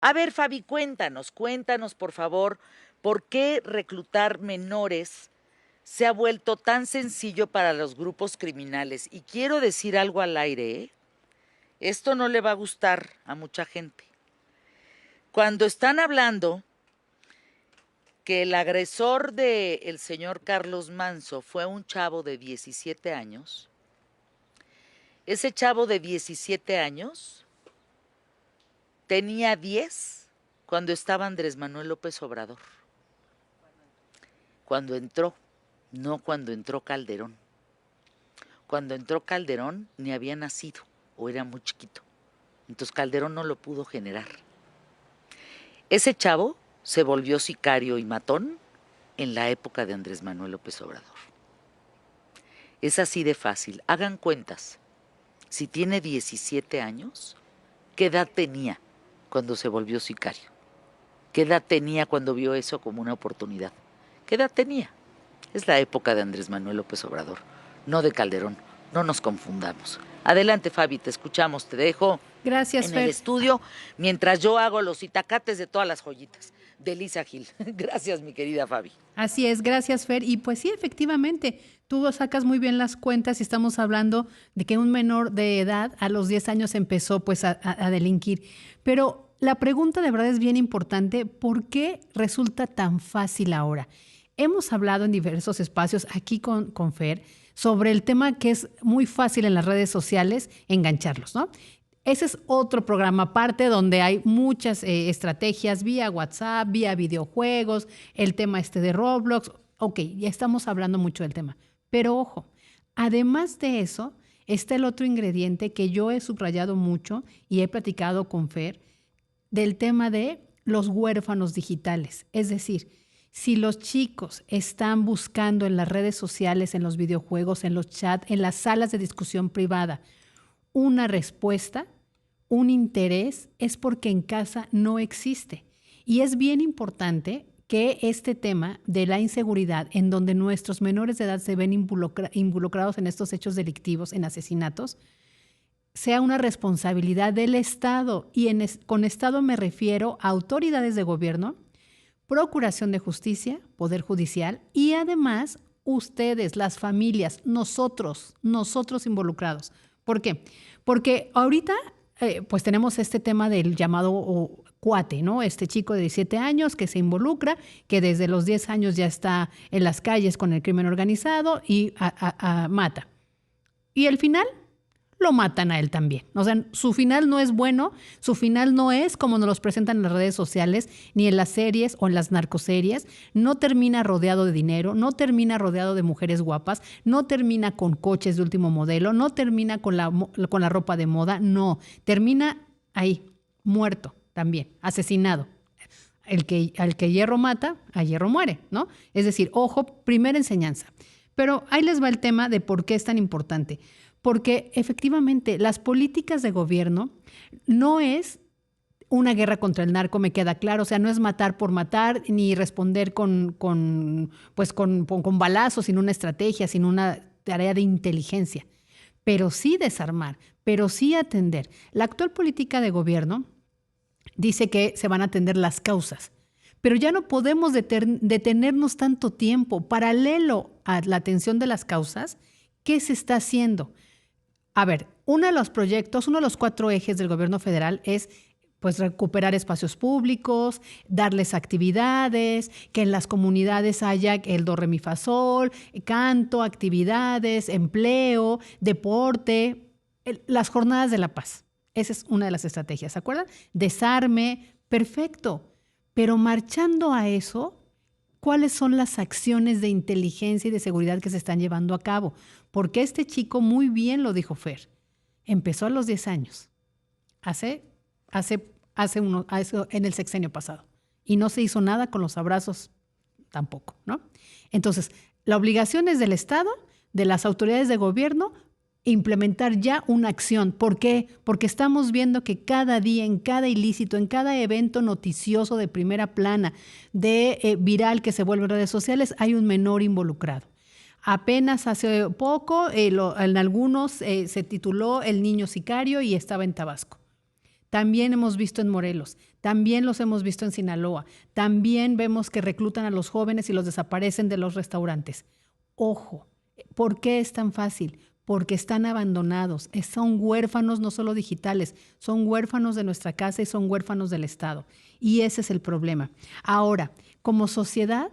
A ver, Fabi, cuéntanos, por favor, ¿por qué reclutar menores se ha vuelto tan sencillo para los grupos criminales? Y quiero decir algo al aire, ¿eh? Esto no le va a gustar a mucha gente. Cuando están hablando que el agresor del señor Carlos Manso fue un chavo de 17 años, ese chavo de 17 años tenía 10 cuando estaba Andrés Manuel López Obrador. Cuando entró, no cuando entró Calderón. Cuando entró Calderón ni había nacido o era muy chiquito. Entonces Calderón no lo pudo generar. Ese chavo se volvió sicario y matón en la época de Andrés Manuel López Obrador. Es así de fácil. Hagan cuentas. Si tiene 17 años, ¿qué edad tenía cuando se volvió sicario? ¿Qué edad tenía cuando vio eso como una oportunidad? ¿Qué edad tenía? Es la época de Andrés Manuel López Obrador, no de Calderón. No nos confundamos. Adelante, Fabi, te escuchamos, te dejo Gracias, en el Fer. estudio mientras yo hago los itacates de todas las joyitas de Lisa Gil. Gracias, mi querida Fabi. Así es, gracias, Fer. Y pues sí, efectivamente, tú sacas muy bien las cuentas y estamos hablando de que un menor de edad a los 10 años empezó pues a delinquir. Pero la pregunta de verdad es bien importante, ¿por qué resulta tan fácil ahora? Hemos hablado en diversos espacios aquí con Fer sobre el tema que es muy fácil en las redes sociales engancharlos, ¿no? Ese es otro programa aparte donde hay muchas estrategias vía WhatsApp, vía videojuegos, el tema este de Roblox. Ok, ya estamos hablando mucho del tema. Pero ojo, además de eso, está el otro ingrediente que yo he subrayado mucho y he platicado con Fer del tema de los huérfanos digitales. Es decir, si los chicos están buscando en las redes sociales, en los videojuegos, en los chats, en las salas de discusión privada, una respuesta, un interés, es porque en casa no existe. Y es bien importante que este tema de la inseguridad, en donde nuestros menores de edad se ven involucrados en estos hechos delictivos, en asesinatos, sea una responsabilidad del Estado. Y con Estado me refiero a autoridades de gobierno, Procuración de Justicia, Poder Judicial y además ustedes, las familias, nosotros involucrados. ¿Por qué? Porque ahorita pues tenemos este tema del llamado cuate, ¿no? Este chico de 17 años que se involucra, que desde los 10 años ya está en las calles con el crimen organizado y mata. Y el final lo matan a él también. O sea, su final no es bueno, su final no es como nos los presentan en las redes sociales, ni en las series o en las narcoseries. No termina rodeado de dinero, no termina rodeado de mujeres guapas, no termina con coches de último modelo, no termina con la ropa de moda, no. Termina ahí, muerto también, asesinado. Al que hierro mata, a hierro muere, ¿no? Es decir, ojo, primera enseñanza. Pero ahí les va el tema de por qué es tan importante. Porque efectivamente las políticas de gobierno no es una guerra contra el narco, me queda claro, o sea, no es matar por matar ni responder con balazos, sin una estrategia, sin una tarea de inteligencia, pero sí desarmar, pero sí atender. La actual política de gobierno dice que se van a atender las causas, pero ya no podemos detenernos tanto tiempo. Paralelo a la atención de las causas, ¿qué se está haciendo? A ver, uno de los proyectos, uno de los 4 ejes del gobierno federal es pues recuperar espacios públicos, darles actividades, que en las comunidades haya el do, re, mi, fa, sol, canto, actividades, empleo, deporte, las jornadas de la paz. Esa es una de las estrategias, ¿se acuerdan? Desarme, perfecto. Pero marchando a eso, ¿cuáles son las acciones de inteligencia y de seguridad que se están llevando a cabo? Porque este chico, muy bien lo dijo Fer, empezó a los 10 años, en el sexenio pasado, y no se hizo nada con los abrazos tampoco, ¿no? Entonces, la obligación es del Estado, de las autoridades de gobierno, implementar ya una acción. ¿Por qué? Porque estamos viendo que cada día, en cada ilícito, en cada evento noticioso de primera plana, viral que se vuelve en redes sociales, hay un menor involucrado. Apenas hace poco, en algunos se tituló El niño sicario y estaba en Tabasco. también hemos visto en Morelos, también los hemos visto en Sinaloa, también vemos que reclutan a los jóvenes y los desaparecen de los restaurantes. Ojo, ¿por qué es tan fácil? Porque están abandonados, son huérfanos no solo digitales, son huérfanos de nuestra casa y son huérfanos del Estado. Y ese es el problema. Ahora, como sociedad,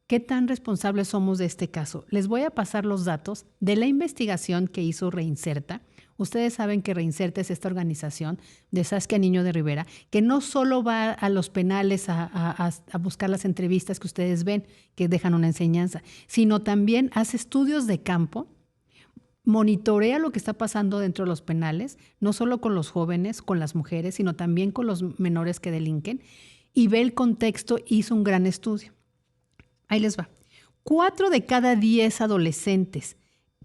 ¿qué tan responsables somos de este caso? Les voy a pasar los datos de la investigación que hizo Reinserta. Ustedes saben que Reinserta es esta organización de Saskia Niño de Rivera, que no solo va a los penales a buscar las entrevistas que ustedes ven, que dejan una enseñanza, sino también hace estudios de campo, monitorea lo que está pasando dentro de los penales, no solo con los jóvenes, con las mujeres, sino también con los menores que delinquen, y ve el contexto, hizo un gran estudio. Ahí les va. 4 de cada 10 adolescentes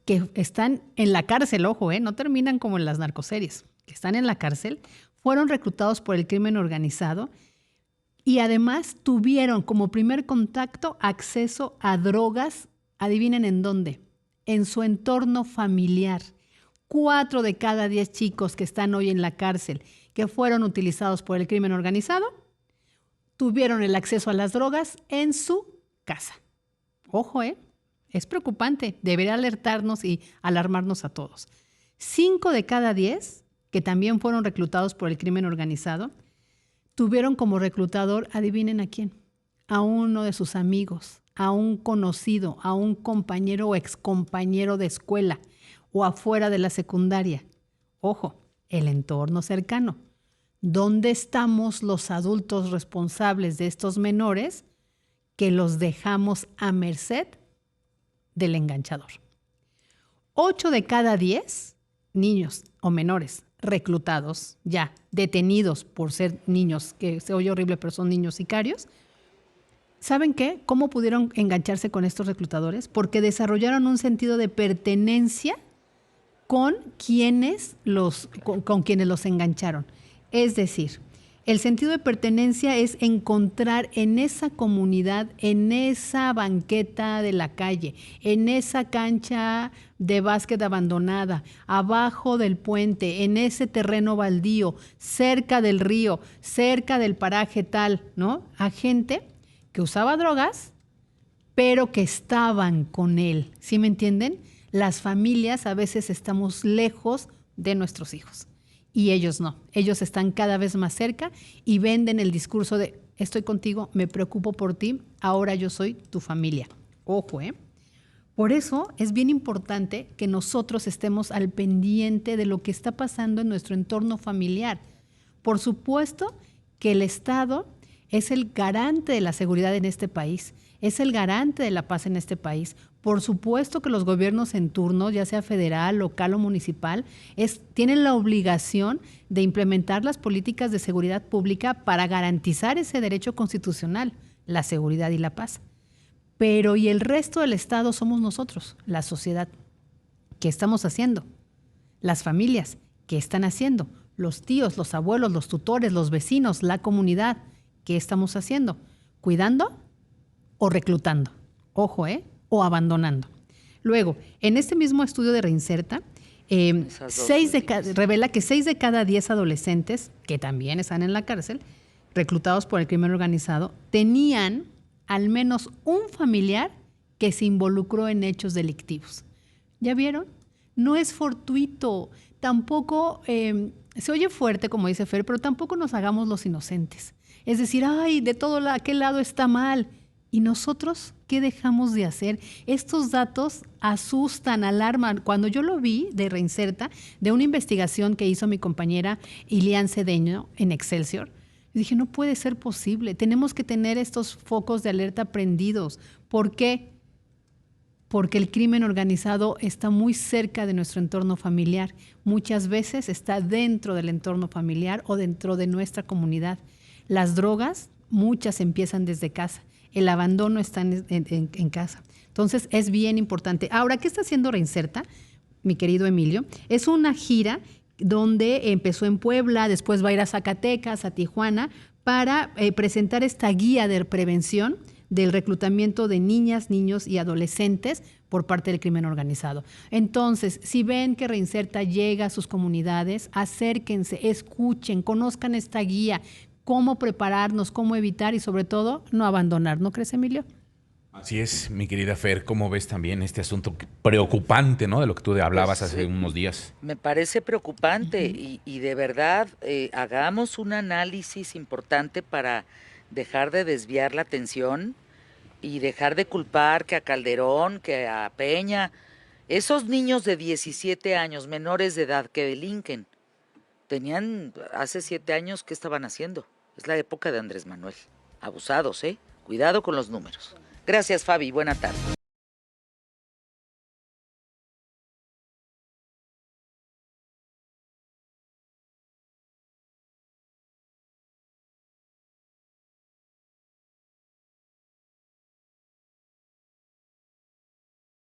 que están en la cárcel, ojo, no terminan como en las narcoseries, que están en la cárcel, fueron reclutados por el crimen organizado y además tuvieron como primer contacto acceso a drogas, adivinen en dónde, en su entorno familiar. 4 de cada 10 chicos que están hoy en la cárcel, que fueron utilizados por el crimen organizado, tuvieron el acceso a las drogas en su casa. Ojo, es preocupante, debería alertarnos y alarmarnos a todos. 5 de cada 10, que también fueron reclutados por el crimen organizado, tuvieron como reclutador, adivinen a quién, a uno de sus amigos, a un conocido, a un compañero o excompañero de escuela o afuera de la secundaria. Ojo, el entorno cercano. ¿Dónde estamos los adultos responsables de estos menores que los dejamos a merced del enganchador? 8 de cada 10 niños o menores reclutados, ya detenidos por ser niños, que se oye horrible, pero son niños sicarios. ¿Saben qué? ¿Cómo pudieron engancharse con estos reclutadores? Porque desarrollaron un sentido de pertenencia con quienes los engancharon. Es decir, el sentido de pertenencia es encontrar en esa comunidad, en esa banqueta de la calle, en esa cancha de básquet abandonada, abajo del puente, en ese terreno baldío, cerca del río, cerca del paraje tal, ¿no? A gente que usaba drogas, pero que estaban con él. ¿Sí me entienden? Las familias a veces estamos lejos de nuestros hijos. Y ellos no, ellos están cada vez más cerca y venden el discurso de estoy contigo, me preocupo por ti, ahora yo soy tu familia. Ojo, Por eso es bien importante que nosotros estemos al pendiente de lo que está pasando en nuestro entorno familiar. Por supuesto que el Estado es el garante de la seguridad en este país, es el garante de la paz en este país. Por supuesto que los gobiernos en turno, ya sea federal, local o municipal, tienen la obligación de implementar las políticas de seguridad pública para garantizar ese derecho constitucional, la seguridad y la paz. Pero ¿y el resto del Estado somos nosotros, la sociedad? ¿Qué estamos haciendo? Las familias, ¿qué están haciendo? Los tíos, los abuelos, los tutores, los vecinos, la comunidad, ¿qué estamos haciendo? ¿Cuidando o reclutando? Ojo, o abandonando. Luego, en este mismo estudio de Reinserta, revela que 6 de cada 10 adolescentes, que también están en la cárcel, reclutados por el crimen organizado, tenían al menos un familiar que se involucró en hechos delictivos. ¿Ya vieron? No es fortuito, tampoco, se oye fuerte, como dice Fer, pero tampoco nos hagamos los inocentes. Es decir, ay, de todo aquel lado está mal. ¿Y nosotros qué dejamos de hacer? Estos datos asustan, alarman. Cuando yo lo vi de Reinserta, de una investigación que hizo mi compañera Ilian Cedeño en Excelsior, dije, no puede ser posible. Tenemos que tener estos focos de alerta prendidos. ¿Por qué? Porque el crimen organizado está muy cerca de nuestro entorno familiar. Muchas veces está dentro del entorno familiar o dentro de nuestra comunidad. Las drogas, muchas empiezan desde casa. El abandono está en casa. Entonces, es bien importante. Ahora, ¿qué está haciendo Reinserta, mi querido Emilio? Es una gira donde empezó en Puebla, después va a ir a Zacatecas, a Tijuana, para presentar esta guía de prevención del reclutamiento de niñas, niños y adolescentes por parte del crimen organizado. Entonces, si ven que Reinserta llega a sus comunidades, acérquense, escuchen, conozcan esta guía, cómo prepararnos, cómo evitar y sobre todo no abandonar. ¿No crees, Emilio? Así es, mi querida Fer, ¿cómo ves también este asunto preocupante, ¿no? De lo que tú hablabas Pues, hace unos días. me parece preocupante y de verdad hagamos un análisis importante para dejar de desviar la atención y dejar de culpar que a Calderón, que a Peña. Esos niños de 17 años, menores de edad, que delinquen, tenían hace 7 años, ¿qué estaban haciendo? Es la época de Andrés Manuel. Abusados, ¿eh? Cuidado con los números. Gracias, Fabi. Buena tarde.